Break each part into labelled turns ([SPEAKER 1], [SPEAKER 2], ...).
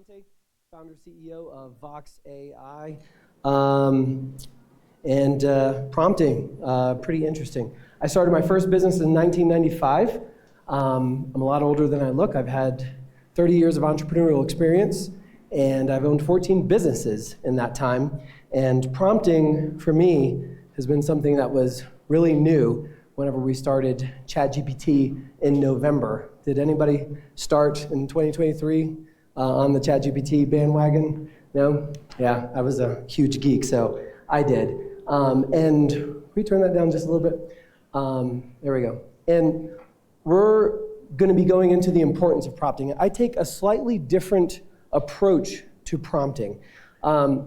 [SPEAKER 1] Aponte, founder CEO of Vox AI, and prompting, pretty interesting. I started my first business in 1995. I'm a lot older than I look. I've had 30 years of entrepreneurial experience, and I've owned 14 businesses in that time. And prompting, for me, has been something that was really new whenever we started ChatGPT in November. Did anybody start in 2023 on the ChatGPT bandwagon? No? Yeah, I was a huge geek, so I did. And can we turn that down just a little bit? There we go. And we're going to be going into the importance of prompting. I take a slightly different approach to prompting.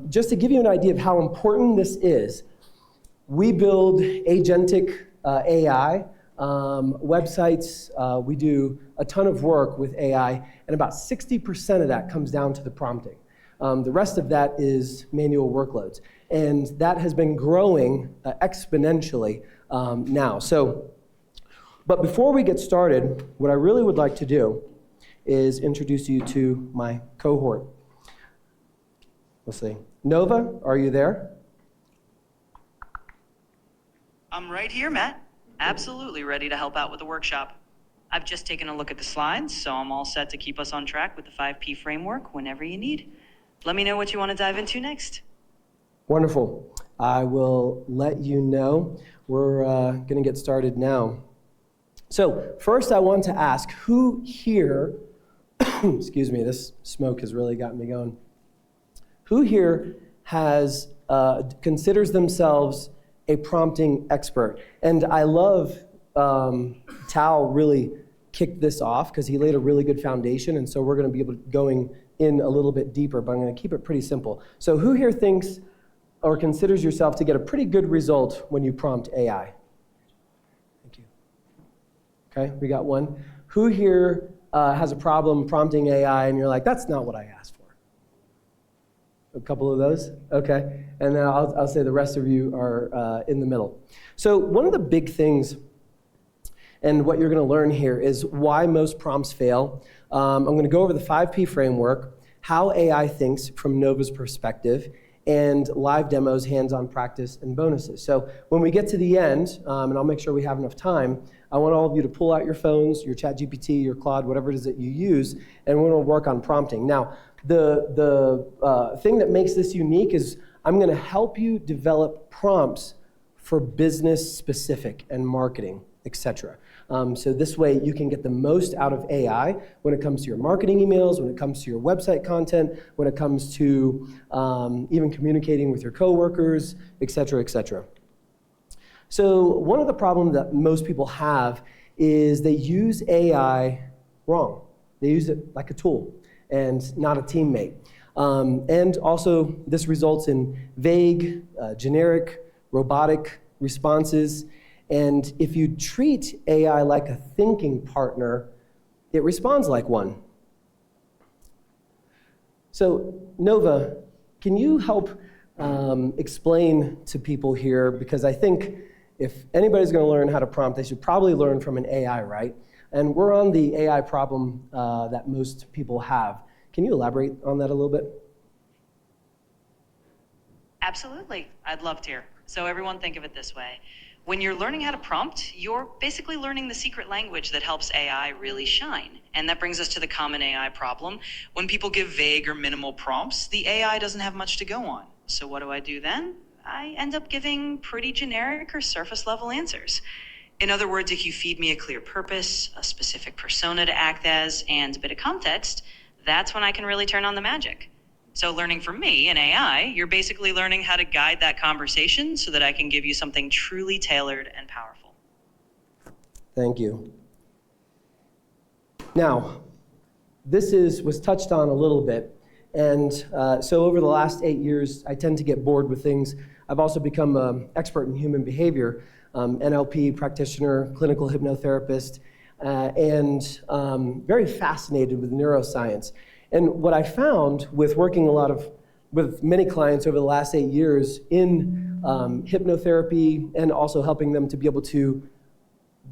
[SPEAKER 1] Just to give you an idea of how important this is, we build agentic AI websites. We do a ton of work with AI, and about 60% of that comes down to the prompting. The rest of that is manual workloads, and that has been growing exponentially now. But before we get started, what I really would like to do is introduce you to my cohort. Let's see. Nova, are you there?
[SPEAKER 2] I'm right here, Matt. Absolutely ready to help out with the workshop. I've just taken a look at the slides, so I'm all set to keep us on track with the 5P framework whenever you need. Let me know what you want to dive into next.
[SPEAKER 1] Wonderful. I will let you know. We're going to get started now. So first I want to ask, who here, excuse me, this smoke has really gotten me going. Who here has considers themselves a prompting expert? And I love Tal really kicked this off because he laid a really good foundation, and so we're going to be able to going in a little bit deeper, but I'm going to keep it pretty simple. So who here thinks or considers yourself to get a pretty good result when you prompt AI? Thank you. Okay, we got one. Who here has a problem prompting AI and you're like, that's not what I asked for? A couple of those? Okay. And then I'll say the rest of you are in the middle. So one of the big things, and what you're going to learn here, is why most prompts fail. I'm going to go over the 5P framework, how AI thinks from Nova's perspective, and live demos, hands-on practice, and bonuses. So when we get to the end, and I'll make sure we have enough time, I want all of you to pull out your phones, your ChatGPT, your Claude, whatever it is that you use, and we're going to work on prompting. Now, the thing that makes this unique is I'm going to help you develop prompts for business specific and marketing, etc. So this way you can get the most out of AI when it comes to your marketing emails, when it comes to your website content, when it comes to even communicating with your coworkers, etc., etc. So one of the problems that most people have is they use AI wrong. They use it like a tool and not a teammate. And also this results in vague, generic, robotic responses. And if you treat AI like a thinking partner, it responds like one. So Nova, can you help explain to people here, because I think if anybody's going to learn how to prompt, they should probably learn from an AI, right? And we're on the AI problem that most people have. Can you elaborate on that a little bit?
[SPEAKER 2] Absolutely. I'd love to. So everyone think of it this way. When you're learning how to prompt, you're basically learning the secret language that helps AI really shine. And that brings us to the common AI problem. When people give vague or minimal prompts, the AI doesn't have much to go on. So what do I do then? I end up giving pretty generic or surface level answers. In other words, if you feed me a clear purpose, a specific persona to act as, and a bit of context, that's when I can really turn on the magic. So learning from me in AI, you're basically learning how to guide that conversation so that I can give you something truly tailored and powerful.
[SPEAKER 1] Thank you. Now, this was touched on a little bit. And so over the last 8 years, I tend to get bored with things. I've also become an expert in human behavior, NLP practitioner, clinical hypnotherapist, and very fascinated with neuroscience. And what I found with working with many clients over the last 8 years in hypnotherapy and also helping them to be able to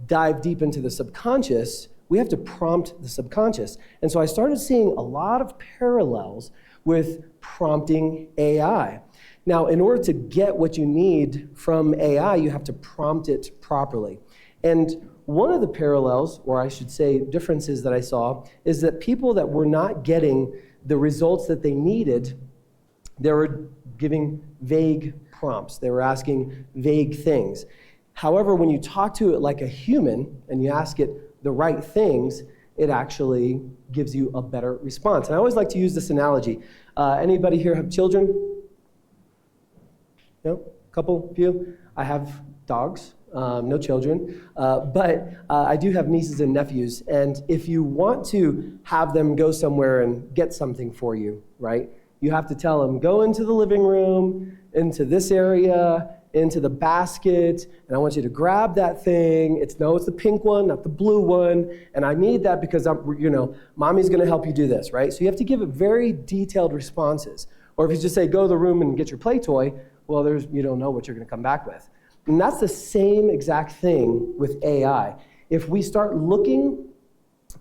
[SPEAKER 1] dive deep into the subconscious we have to prompt the subconscious. And so I started seeing a lot of parallels with prompting AI. Now, in order to get what you need from AI, you have to prompt it properly. And one of the parallels, or I should say differences that I saw, is that people that were not getting the results that they needed, they were giving vague prompts. They were asking vague things. However, when you talk to it like a human and you ask it the right things, it actually gives you a better response. And I always like to use this analogy. Anybody here have children? No? Couple? Few? I have dogs, no children, but I do have nieces and nephews. And if you want to have them go somewhere and get something for you, right, you have to tell them, go into the living room, into this area, into the basket, and I want you to grab that thing. It's the pink one, not the blue one, and I need that because mommy's going to help you do this, right? So you have to give it very detailed responses. Or if you just say, go to the room and get your play toy, well, you don't know what you're going to come back with. And that's the same exact thing with AI. If we start looking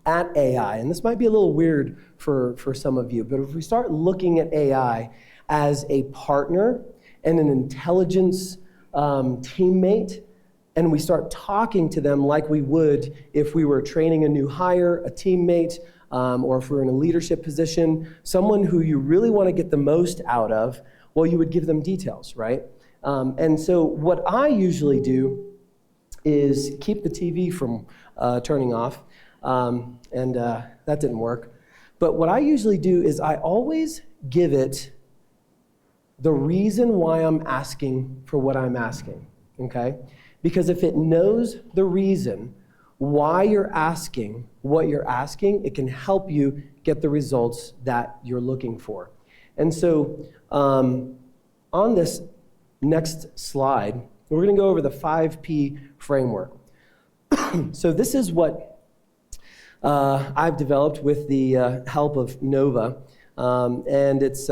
[SPEAKER 1] at AI, and this might be a little weird for some of you, but if we start looking at AI as a partner and an intelligence teammate, and we start talking to them like we would if we were training a new hire, a teammate, or if we're in a leadership position, someone who you really want to get the most out of, well, you would give them details, right? And so what I usually do is keep the TV from turning off, and that didn't work. But what I usually do is I always give it the reason why I'm asking for what I'm asking, okay? Because if it knows the reason why you're asking what you're asking, it can help you get the results that you're looking for. And so on this next slide, we're going to go over the 5P framework. So this is what I've developed with the help of Nova, and it's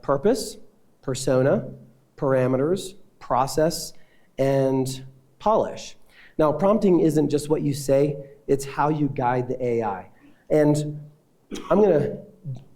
[SPEAKER 1] purpose, persona, parameters, process, and polish. Now, prompting isn't just what you say, it's how you guide the AI. And I'm going to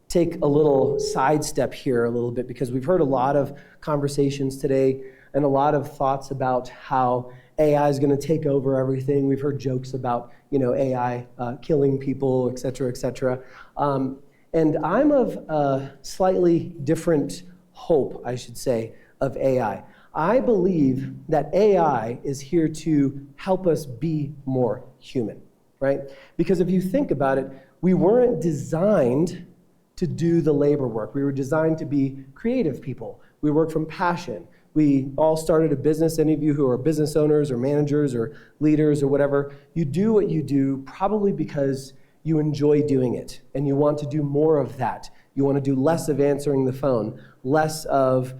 [SPEAKER 1] take a little sidestep here a little bit because we've heard a lot of conversations today and a lot of thoughts about how AI is going to take over everything. We've heard jokes about, AI killing people, et cetera, et cetera. And I'm of a slightly different hope, I should say, of AI. I believe that AI is here to help us be more human, right? Because if you think about it, we weren't designed to do the labor work. We were designed to be creative people. We work from passion. We all started a business. Any of you who are business owners or managers or leaders or whatever, you do what you do probably because you enjoy doing it and you want to do more of that. You want to do less of answering the phone, less of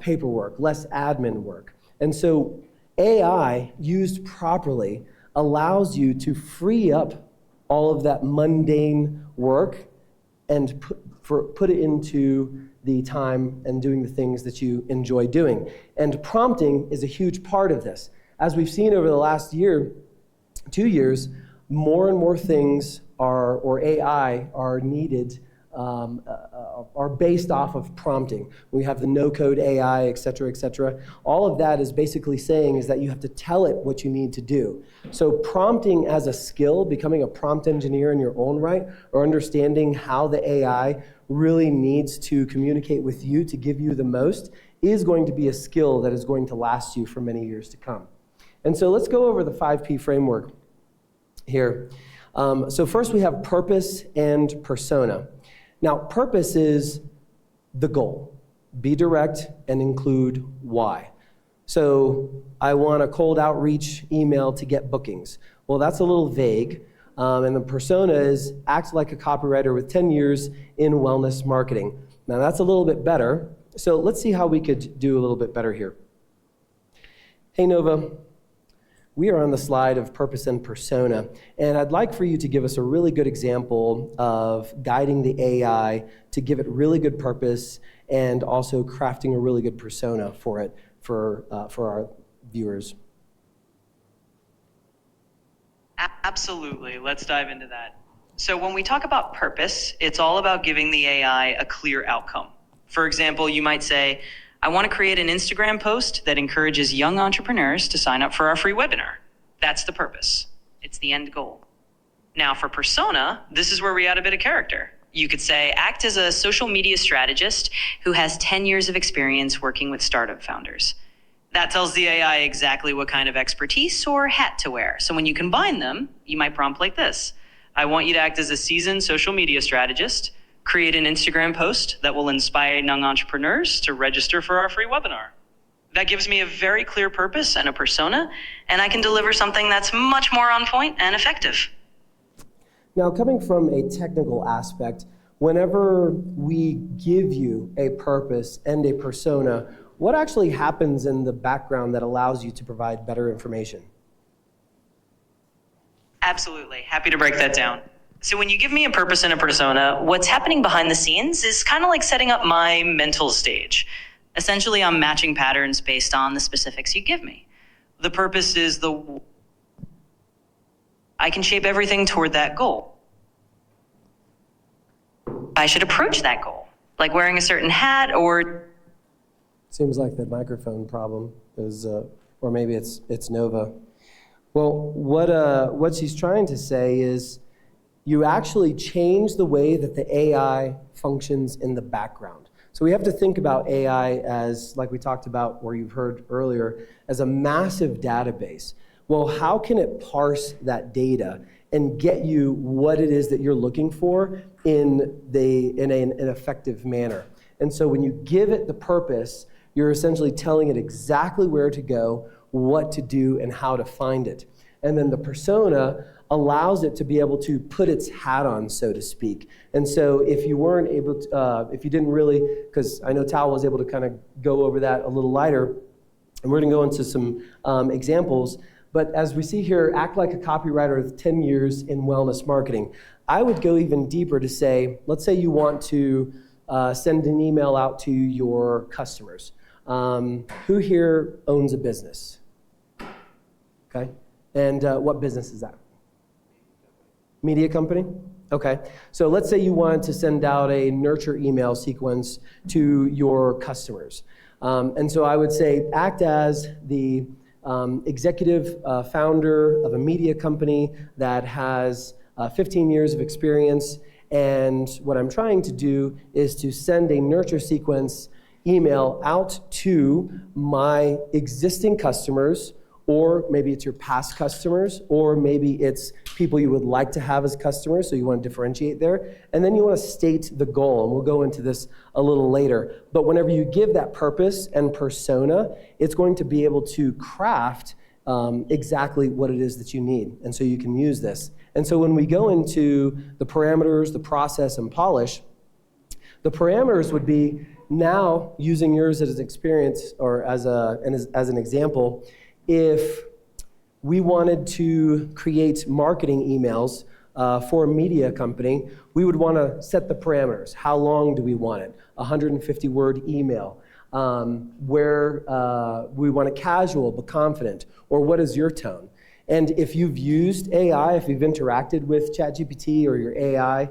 [SPEAKER 1] paperwork, less admin work. And so AI, used properly, allows you to free up all of that mundane work and put it into the time and doing the things that you enjoy doing. And prompting is a huge part of this. As we've seen over the last 2 years, more and more things or AI are needed, are based off of prompting. We have the no-code AI, et cetera, et cetera. All of that is basically saying is that you have to tell it what you need to do. So prompting as a skill, becoming a prompt engineer in your own right, or understanding how the AI really needs to communicate with you to give you the most, is going to be a skill that is going to last you for many years to come. And so let's go over the 5P framework here. So first we have purpose and persona. Now, purpose is the goal. Be direct and include why. So I want a cold outreach email to get bookings. Well, that's a little vague. And the persona is act like a copywriter with 10 years in wellness marketing. Now, that's a little bit better. So let's see how we could do a little bit better here. Hey, Nova. We are on the slide of purpose and persona, and I'd like for you to give us a really good example of guiding the AI to give it really good purpose and also crafting a really good persona for it, for our viewers.
[SPEAKER 2] Absolutely. Let's dive into that. So when we talk about purpose, it's all about giving the AI a clear outcome. For example, you might say, I want to create an Instagram post that encourages young entrepreneurs to sign up for our free webinar. That's the purpose. It's the end goal. Now for persona, this is where we add a bit of character. You could say, act as a social media strategist who has 10 years of experience working with startup founders. That tells the AI exactly what kind of expertise or hat to wear. So when you combine them, you might prompt like this. I want you to act as a seasoned social media strategist, create an Instagram post that will inspire young entrepreneurs to register for our free webinar. That gives me a very clear purpose and a persona, and I can deliver something that's much more on point and effective.
[SPEAKER 1] Now, coming from a technical aspect, whenever we give you a purpose and a persona, what actually happens in the background that allows you to provide better information?
[SPEAKER 2] Absolutely. Happy to break that down. So when you give me a purpose and a persona, what's happening behind the scenes is kind of like setting up my mental stage. Essentially, I'm matching patterns based on the specifics you give me. The purpose is I can shape everything toward that goal. I should approach that goal, like wearing a certain hat or...
[SPEAKER 1] Seems like the microphone problem is, or maybe it's Nova. Well, what she's trying to say is you actually change the way that the AI functions in the background. So we have to think about AI as, like we talked about, or you've heard earlier, as a massive database. Well, how can it parse that data and get you what it is that you're looking for in an effective manner? And so when you give it the purpose, you're essentially telling it exactly where to go, what to do, and how to find it. And then the persona allows it to be able to put its hat on, so to speak. And so if you weren't able to, if you didn't really, because I know Tal was able to kind of go over that a little lighter, and we're going to go into some examples. But as we see here, act like a copywriter with 10 years in wellness marketing. I would go even deeper to say, let's say you want to send an email out to your customers. Who here owns a business? Okay. And what business is that? Media company? Okay. So let's say you wanted to send out a nurture email sequence to your customers. And so I would say act as the executive founder of a media company that has 15 years of experience. And what I'm trying to do is to send a nurture sequence email out to my existing customers, or maybe it's your past customers, or maybe it's people you would like to have as customers, so you want to differentiate there. And then you want to state the goal, and we'll go into this a little later. But whenever you give that purpose and persona, it's going to be able to craft exactly what it is that you need, and so you can use this. And so when we go into the parameters, the process, and polish, the parameters would be, now using yours as an experience or as an example, if we wanted to create marketing emails for a media company, we would want to set the parameters. How long do we want it? 150-word email. Where we want it casual but confident, or what is your tone? And if you've used AI, if you've interacted with ChatGPT or your AI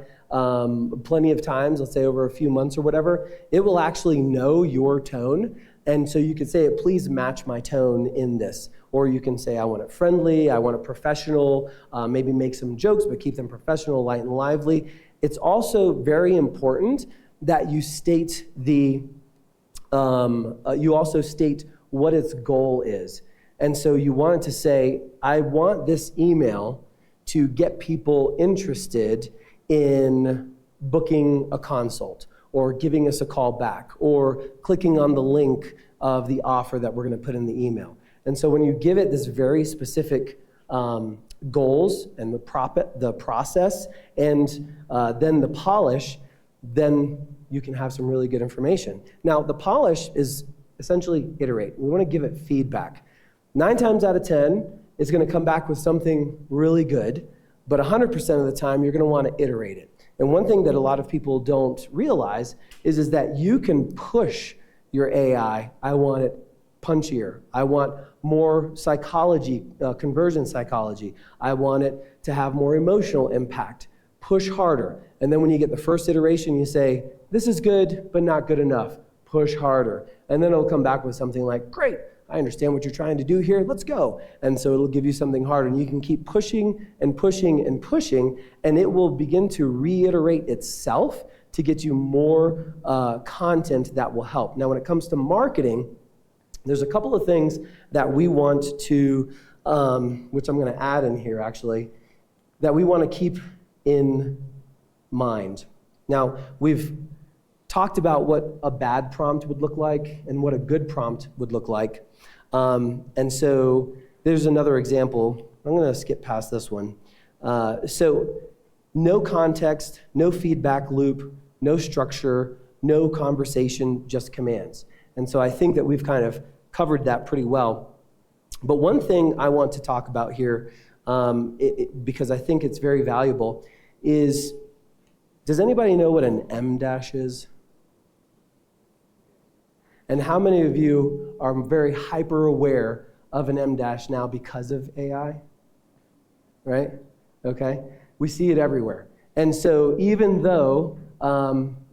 [SPEAKER 1] plenty of times, let's say over a few months or whatever, it will actually know your tone. And so you could say, please match my tone in this. Or you can say, I want it friendly, I want it professional, maybe make some jokes, but keep them professional, light, and lively. It's also very important that you state you also state what its goal is. And so you want it to say, I want this email to get people interested in booking a consult, or giving us a call back, or clicking on the link of the offer that we're going to put in the email. And so when you give it this very specific goals and the process, and then the polish, then you can have some really good information. Now, the polish is essentially iterate. We want to give it feedback. 9 times out of 10, it's going to come back with something really good, but 100% of the time, you're going to want to iterate it. And one thing that a lot of people don't realize is that you can push your AI, I want it punchier. I want more psychology, conversion psychology. I want it to have more emotional impact. Push harder. And then when you get the first iteration, you say, this is good, but not good enough. Push harder. And then it'll come back with something like, great, I understand what you're trying to do here, let's go. And so it'll give you something harder. And you can keep pushing and pushing and pushing, and it will begin to reiterate itself to get you more content that will help. Now, when it comes to marketing, there's a couple of things that we want to, which I'm going to add in here actually, that we want to keep in mind. Now, we've talked about what a bad prompt would look like and what a good prompt would look like. And so there's another example. I'm going to skip past this one. So no context, no feedback loop, no structure, no conversation, just commands. And so I think that we've kind of covered that pretty well. But one thing I want to talk about here, because I think it's very valuable, is, does anybody know what an M dash is? And how many of you are very hyper aware of an M dash now because of AI? Right? Okay? We see it everywhere. And so even though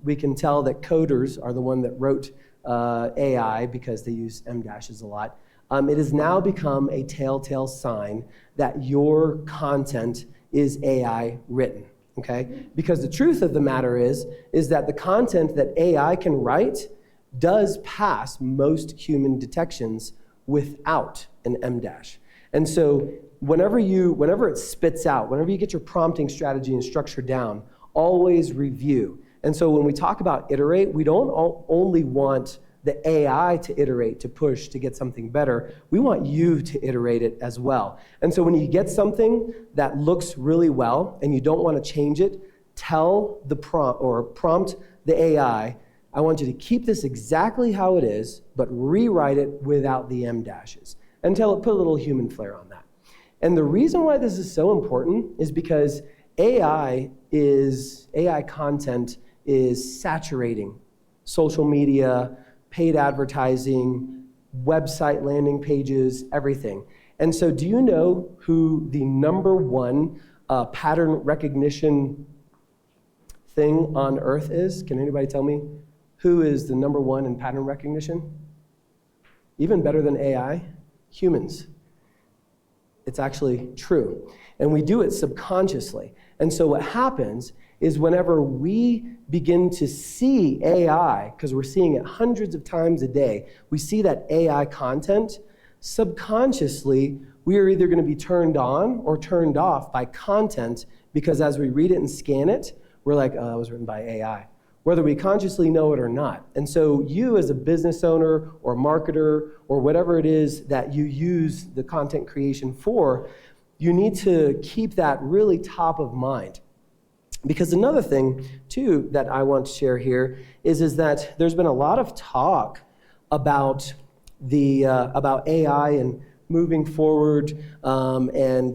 [SPEAKER 1] we can tell that coders are the one that wrote AI because they use M dashes a lot, it has now become a telltale sign that your content is AI written. Okay? Because the truth of the matter is that the content that AI can write does pass most human detections without an M dash. And so whenever it spits out, whenever you get your prompting strategy and structure down, always review. And so when we talk about iterate, we don't only want the AI to iterate, to push, to get something better. We want you to iterate it as well. And so when you get something that looks really well and you don't want to change it, tell the prompt the AI, I want you to keep this exactly how it is, but rewrite it without the M dashes. And put a little human flair on that. And the reason why this is so important is because AI content is saturating social media, paid advertising, website landing pages, everything. And so do you know who the number one pattern recognition thing on earth is? Can anybody tell me who is the number one in pattern recognition? Even better than AI? Humans. It's actually true. And we do it subconsciously. And so what happens is whenever we begin to see AI, because we're seeing it hundreds of times a day, we see that AI content, subconsciously, we are either going to be turned on or turned off by content, because as we read it and scan it, we're like, oh, that was written by AI, whether we consciously know it or not. And so you as a business owner or marketer or whatever it is that you use the content creation for, you need to keep that really top of mind. Because another thing, too, that I want to share here is that there's been a lot of talk about about AI and moving forward and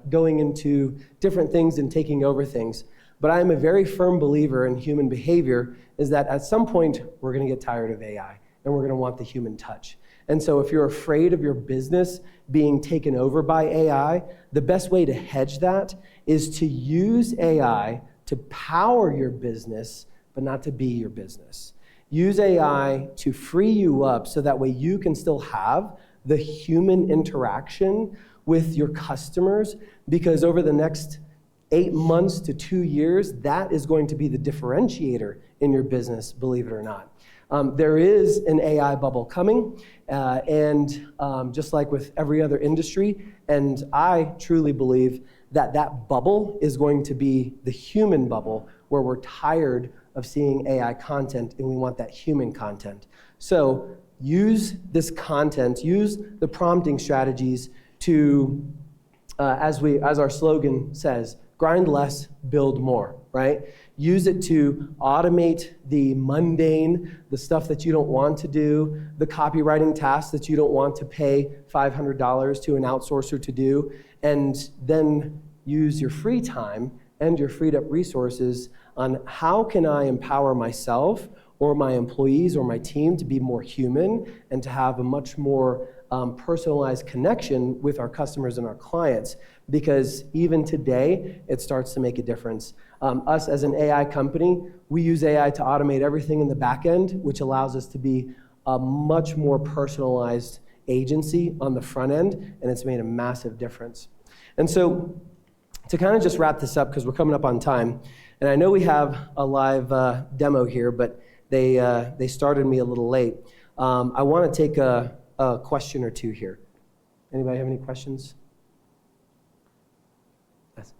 [SPEAKER 1] going into different things and taking over things. But I am a very firm believer in human behavior, is that at some point we're going to get tired of AI and we're going to want the human touch. And so if you're afraid of your business being taken over by AI, the best way to hedge that is to use AI to power your business, but not to be your business. Use AI to free you up so that way you can still have the human interaction with your customers, because over the next 8 months to 2 years, that is going to be the differentiator in your business, believe it or not. There is an AI bubble coming, and just like with every other industry, and I truly believe that that bubble is going to be the human bubble, where we're tired of seeing AI content and we want that human content. So use this content, use the prompting strategies to, as our slogan says, grind less, build more, right? Use it to automate the mundane, the stuff that you don't want to do, the copywriting tasks that you don't want to pay $500 to an outsourcer to do, and then use your free time and your freed up resources on how can I empower myself or my employees or my team to be more human and to have a much more personalized connection with our customers and our clients, because even today, it starts to make a difference. Us as an AI company, we use AI to automate everything in the back end, which allows us to be a much more personalized agency on the front end, and it's made a massive difference. And so, to kind of just wrap this up, because we're coming up on time, and I know we have a live demo here, but they started me a little late. I want to take a question or two here. Anybody have any questions? Yes.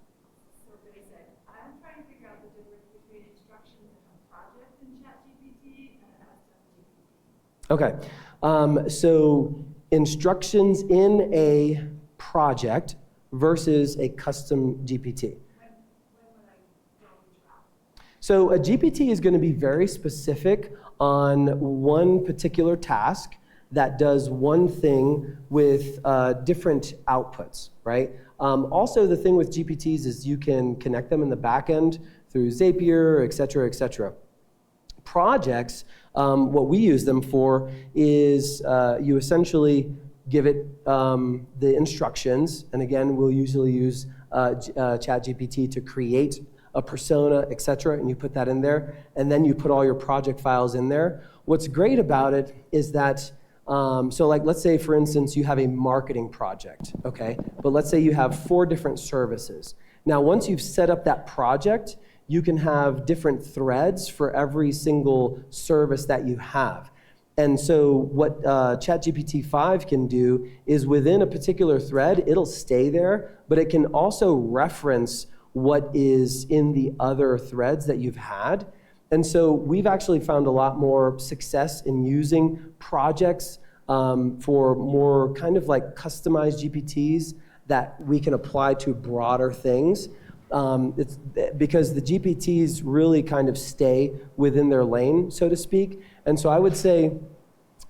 [SPEAKER 3] So basic. I'm trying to figure out the difference between instructions in a project in ChatGPT and a custom GPT.
[SPEAKER 1] Okay. So instructions in a project versus a custom GPT.
[SPEAKER 3] When would I go each route?
[SPEAKER 1] So a GPT is going to be very specific on one particular task that does one thing with different outputs, right? Also, the thing with GPTs is you can connect them in the back end through Zapier, et cetera, et cetera. Projects, what we use them for is you essentially give it the instructions, and again, we'll usually use ChatGPT to create a persona, et cetera, and you put that in there, and then you put all your project files in there. What's great about it is that so like, let's say, for instance, you have a marketing project, okay? But let's say you have 4 different services. Now, once you've set up that project, you can have different threads for every single service that you have. And so what ChatGPT 5 can do is within a particular thread, it'll stay there, but it can also reference what is in the other threads that you've had. And so we've actually found a lot more success in using projects for more kind of like customized GPTs that we can apply to broader things. It's because the GPTs really kind of stay within their lane, so to speak. And so I would say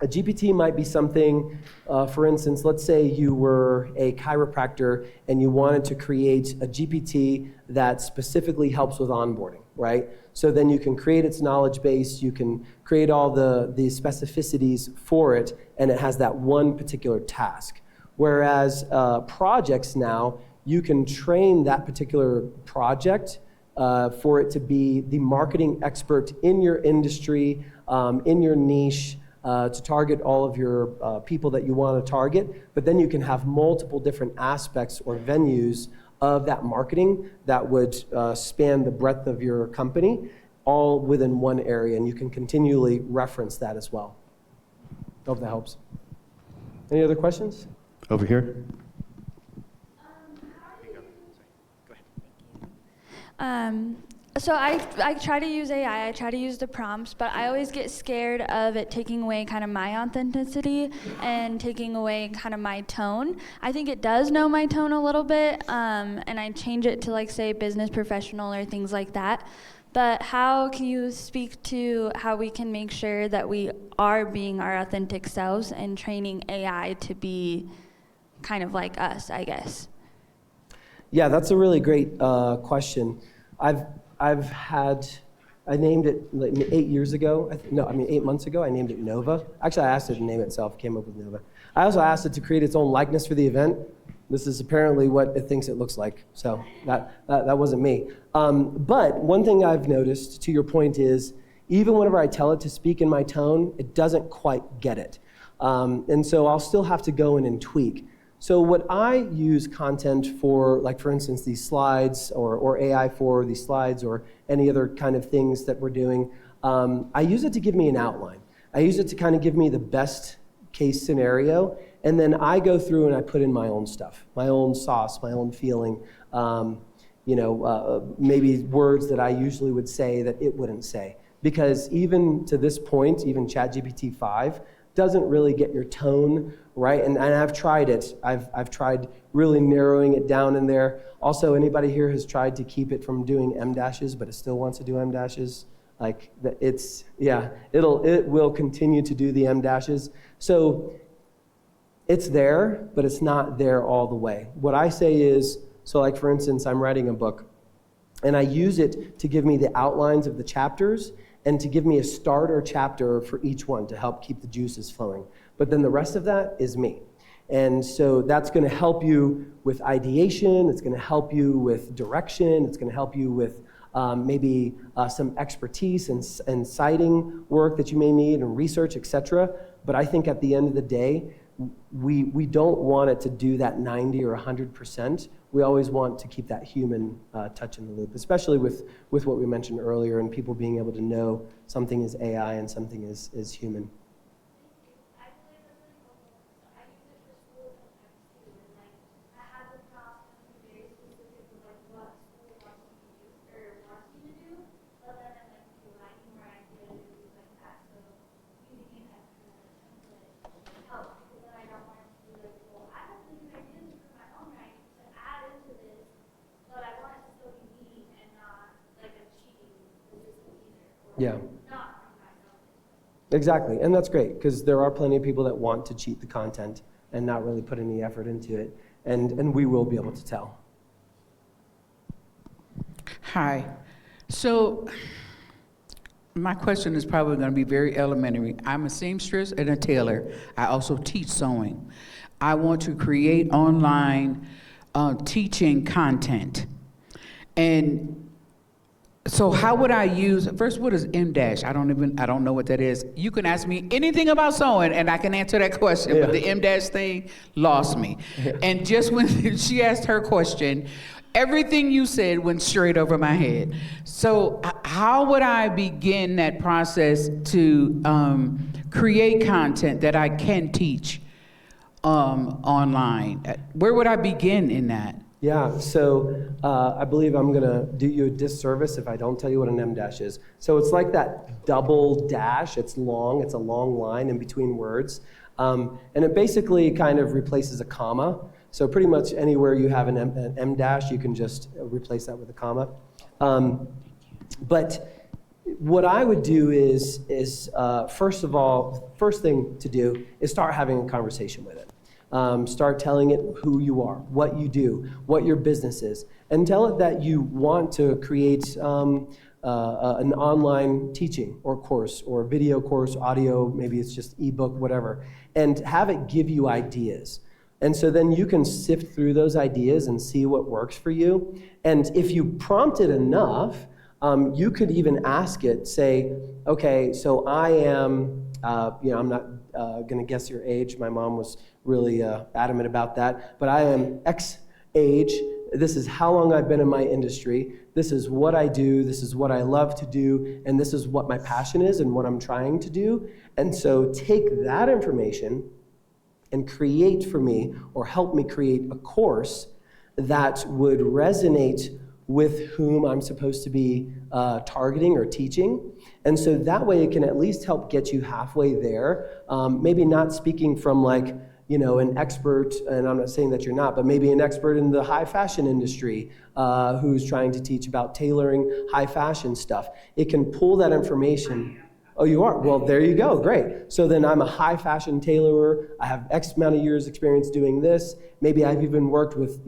[SPEAKER 1] a GPT might be something, for instance, let's say you were a chiropractor and you wanted to create a GPT that specifically helps with onboarding, right? So then you can create its knowledge base, you can create all the specificities for it, and it has that one particular task. Whereas projects now, you can train that particular project for it to be the marketing expert in your industry, in your niche, to target all of your people that you want to target. But then you can have multiple different aspects or venues of that marketing that would span the breadth of your company, all within one area, and you can continually reference that as well. Hope that helps. Any other questions?
[SPEAKER 4] Over here.
[SPEAKER 5] So I try to use AI, I try to use the prompts, but I always get scared of it taking away kind of my authenticity and taking away kind of my tone. I think it does know my tone a little bit, and I change it to, like, say, business professional or things like that. But how can you speak to how we can make sure that we are being our authentic selves and training AI to be kind of like us, I guess?
[SPEAKER 1] Yeah, that's a really great question. I named it like 8 years ago. 8 months ago, I named it Nova. Actually, I asked it to name itself, came up with Nova. I also asked it to create its own likeness for the event. This is apparently what it thinks it looks like. So that wasn't me. But one thing I've noticed, to your point, is even whenever I tell it to speak in my tone, it doesn't quite get it. And so I'll still have to go in and tweak. So what I use content for, like for instance, these slides or AI for these slides or any other kind of things that we're doing, I use it to give me an outline. I use it to kind of give me the best case scenario, and then I go through and I put in my own stuff, my own sauce, my own feeling, maybe words that I usually would say that it wouldn't say. Because even to this point, even ChatGPT 5 doesn't really get your tone right, and I've tried it. I've tried really narrowing it down in there. Also, anybody here has tried to keep it from doing M dashes, but it still wants to do M dashes? Like, it will continue to do the M dashes. So it's there, but it's not there all the way. What I say is, so like for instance, I'm writing a book, and I use it to give me the outlines of the chapters, and to give me a starter chapter for each one to help keep the juices flowing. But then the rest of that is me. And so that's going to help you with ideation, it's going to help you with direction, it's going to help you with maybe some expertise and citing work that you may need and research, etc. But I think at the end of the day, we don't want it to do that 90 or 100%. We always want to keep that human touch in the loop, especially with what we mentioned earlier and people being able to know something is AI and something is human. Yeah. Exactly, and that's great, because there are plenty of people that want to cheat the content and not really put any effort into it, and we will be able to tell.
[SPEAKER 4] Hi. So my question is probably going to be very elementary. I'm a seamstress and a tailor. I also teach sewing. I want to create online teaching content. And so how would I use, first, what is M-dash? I don't know what that is. You can ask me anything about sewing and I can answer that question,
[SPEAKER 1] Yeah.
[SPEAKER 4] but the M-dash thing lost me.
[SPEAKER 1] Yeah.
[SPEAKER 4] And just when she asked her question, everything you said went straight over my head. So how would I begin that process to create content that I can teach online? Where would I begin in that?
[SPEAKER 1] Yeah, so I believe I'm going to do you a disservice if I don't tell you what an M-dash is. So it's like that double dash. It's long. It's a long line in between words. And it basically kind of replaces a comma. So pretty much anywhere you have an M-dash, you can just replace that with a comma. But what I would do is first of all, first thing to do is start having a conversation with it. Start telling it who you are, what you do, what your business is, and tell it that you want to create an online teaching or course or video course, audio, maybe it's just ebook, whatever, and have it give you ideas. And so then you can sift through those ideas and see what works for you. And if you prompt it enough, you could even ask it, say, okay, so I am, I'm not going to guess your age. My mom was really adamant about that. But I am X age. This is how long I've been in my industry. This is what I do. This is what I love to do. And this is what my passion is and what I'm trying to do. And so take that information and create for me or help me create a course that would resonate with whom I'm supposed to be targeting or teaching. And so that way it can at least help get you halfway there. Maybe not speaking from like, an expert, and I'm not saying that you're not, but maybe an expert in the high fashion industry who's trying to teach about tailoring high fashion stuff. It can pull that information. Oh, you are? Well, there you go. Great. So then I'm a high fashion tailorer. I have X amount of years experience doing this. Maybe I've even worked with,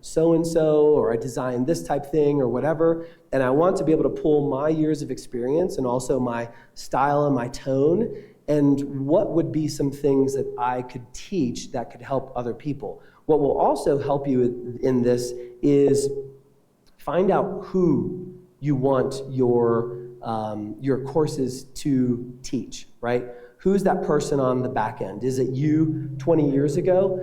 [SPEAKER 1] so-and-so, or I designed this type thing or whatever. And I want to be able to pull my years of experience and also my style and my tone. And what would be some things that I could teach that could help other people? What will also help you in this is find out who you want your courses to teach, right? Who's that person on the back end? Is it you 20 years ago?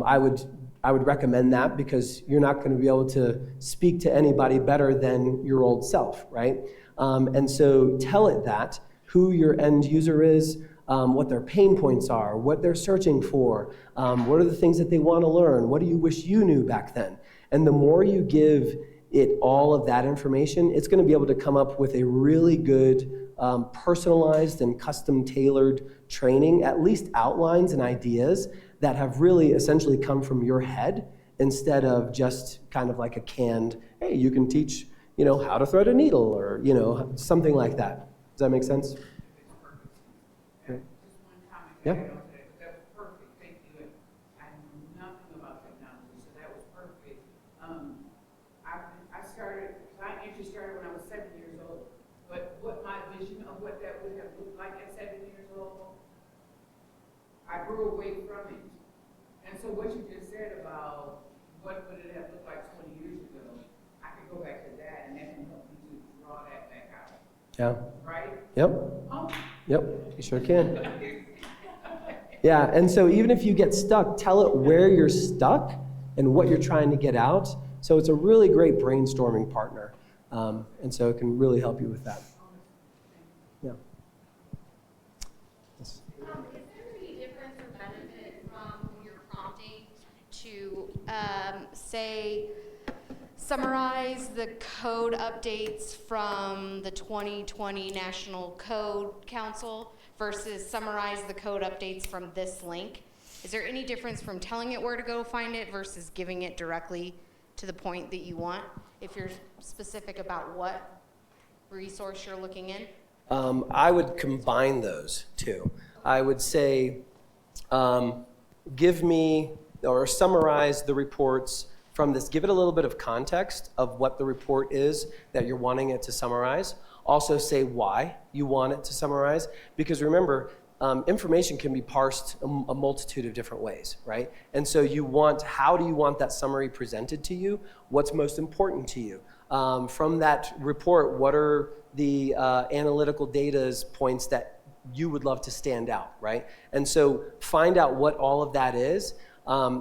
[SPEAKER 1] I would recommend that because you're not going to be able to speak to anybody better than your old self, right? And so tell it that, who your end user is, what their pain points are, what they're searching for, what are the things that they want to learn, what do you wish you knew back then? And the more you give it all of that information, it's going to be able to come up with a really good personalized and custom tailored training, at least outlines and ideas that have really essentially come from your head instead of just kind of like a canned, hey, you can teach, how to thread a needle or, something like that. Does that make sense? Okay. Yeah.
[SPEAKER 4] That was perfect. Thank you. I knew nothing about technology, so that was perfect. I started, my interest started when I was 7 years old. But what my vision like at 7 years old, I grew away from it. And so what you just said about what would it have looked like 20 years ago, I could go back to that and that can help you to draw that back out.
[SPEAKER 1] Yeah.
[SPEAKER 4] Right?
[SPEAKER 1] Yep.
[SPEAKER 4] Oh.
[SPEAKER 1] Yep. You sure can. Yeah, and so even if you get stuck, tell it where you're stuck and what you're trying to get out. So it's a really great brainstorming partner. And so it can really help you with that. Yeah. Yes.
[SPEAKER 6] Is there any difference or benefit from when you're prompting to, say, summarize the code updates from the 2020 National Code Council versus summarize the code updates from this link? Is there any difference from telling it where to go find it versus giving it directly to the point that you want, if you're specific about what resource you're looking in?
[SPEAKER 1] I would combine those two. I would say, give me or summarize the reports from this. Give it a little bit of context of what the report is that you're wanting it to summarize. Also say why you want it to summarize, because remember, information can be parsed a multitude of different ways, right? And so how do you want that summary presented to you? What's most important to you? From that report, what are the analytical data's points that you would love to stand out, right? And so find out what all of that is,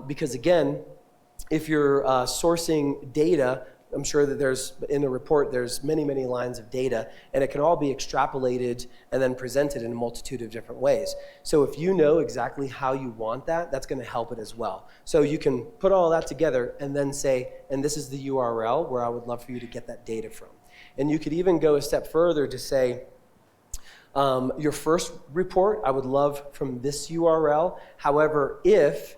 [SPEAKER 1] because again, if you're sourcing data, I'm sure that in a report, there's many, many lines of data, and it can all be extrapolated and then presented in a multitude of different ways. So if you know exactly how you want that, that's going to help it as well. So you can put all that together and then say, and this is the URL where I would love for you to get that data from. And you could even go a step further to say, your first report, I would love from this URL. However, if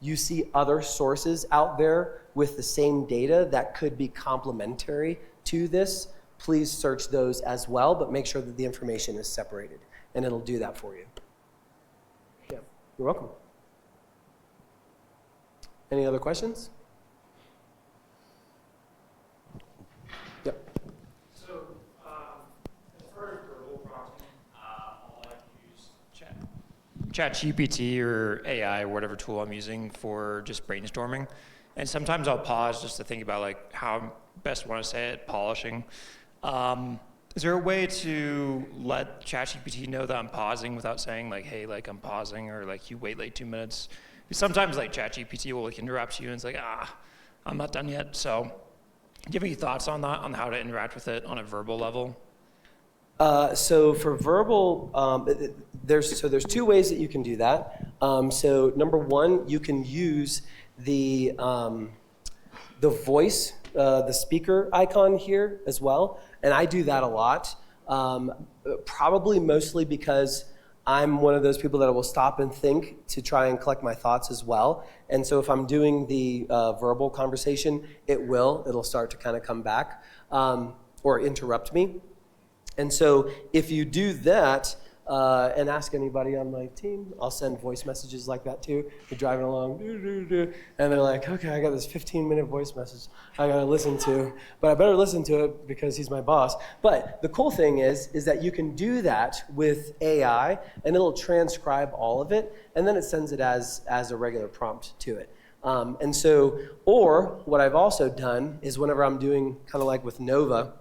[SPEAKER 1] you see other sources out there with the same data that could be complementary to this, please search those as well, but make sure that the information is separated, and it'll do that for you. Yeah, you're welcome. Any other questions? Yep.
[SPEAKER 7] So, as far as verbal prompting, I'll like use ChatGPT or AI or whatever tool I'm using for just brainstorming. And sometimes I'll pause just to think about like how I best want to say it, polishing. Is there a way to let ChatGPT know that I'm pausing without saying like, hey, like I'm pausing, or like you wait like 2 minutes? Sometimes like ChatGPT will like interrupt you and it's like, I'm not done yet. So do you have any thoughts on that, on how to interact with it on a verbal level?
[SPEAKER 1] So for verbal, there's two ways that you can do that. So number one, you can use the voice, the speaker icon here as well, and I do that a lot. Probably mostly because I'm one of those people that will stop and think to try and collect my thoughts as well. And so if I'm doing the verbal conversation, it'll start to kind of come back or interrupt me. And so if you do that, and ask anybody on my team, I'll send voice messages like that too. They're driving along, and they're like, okay, I got this 15-minute voice message I gotta listen to, but I better listen to it because he's my boss. But the cool thing is that you can do that with AI, and it'll transcribe all of it, and then it sends it as a regular prompt to it. And so, or what I've also done is whenever I'm doing kind of like with Nova,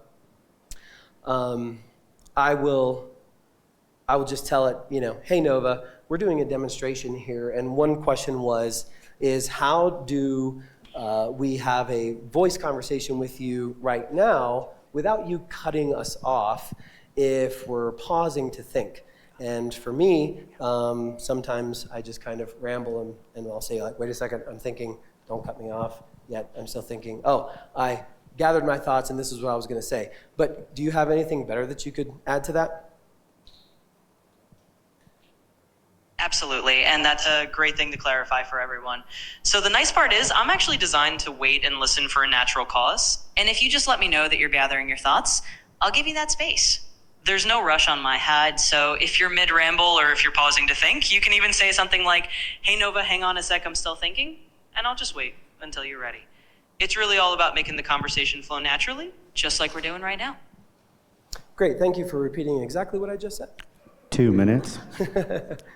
[SPEAKER 1] I will just tell it, hey Nova, we're doing a demonstration here, and one question is how do we have a voice conversation with you right now without you cutting us off if we're pausing to think? And for me, sometimes I just kind of ramble and I'll say like, wait a second, I'm thinking, don't cut me off yet. I'm still thinking, I gathered my thoughts and this is what I was gonna say. But do you have anything better that you could add to that?
[SPEAKER 2] Absolutely, and that's a great thing to clarify for everyone. So the nice part is I'm actually designed to wait and listen for a natural cause. And if you just let me know that you're gathering your thoughts, I'll give you that space. There's no rush on my side, so if you're mid-ramble or if you're pausing to think, you can even say something like, hey Nova, hang on a sec, I'm still thinking, and I'll just wait until you're ready. It's really all about making the conversation flow naturally, just like we're doing right now.
[SPEAKER 1] Great, thank you for repeating exactly what I just said.
[SPEAKER 8] 2 minutes.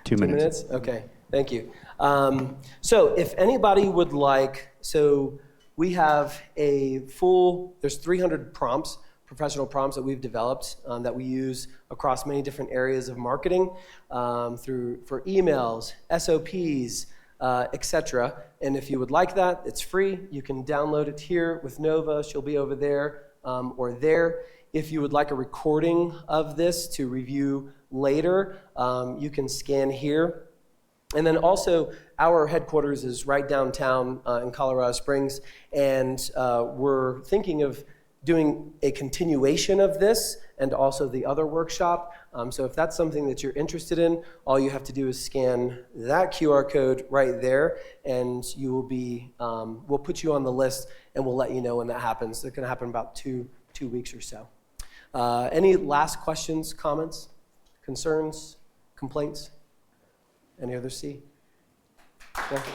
[SPEAKER 8] 2
[SPEAKER 1] 2
[SPEAKER 8] minutes.
[SPEAKER 1] Okay, thank you. So if anybody would like, so we have there's 300 prompts, professional prompts that we've developed that we use across many different areas of marketing for emails, SOPs, etc. And if you would like that, it's free. You can download it here with Nova. She'll be over there or there. If you would like a recording of this to review later, you can scan here. And then also, our headquarters is right downtown in Colorado Springs, and we're thinking of doing a continuation of this and also the other workshop. So if that's something that you're interested in, all you have to do is scan that QR code right there, and you will be, we'll put you on the list, and we'll let you know when that happens. It's going to happen in about two weeks or so. Any last questions, comments, concerns, complaints? Any other C? Thank you.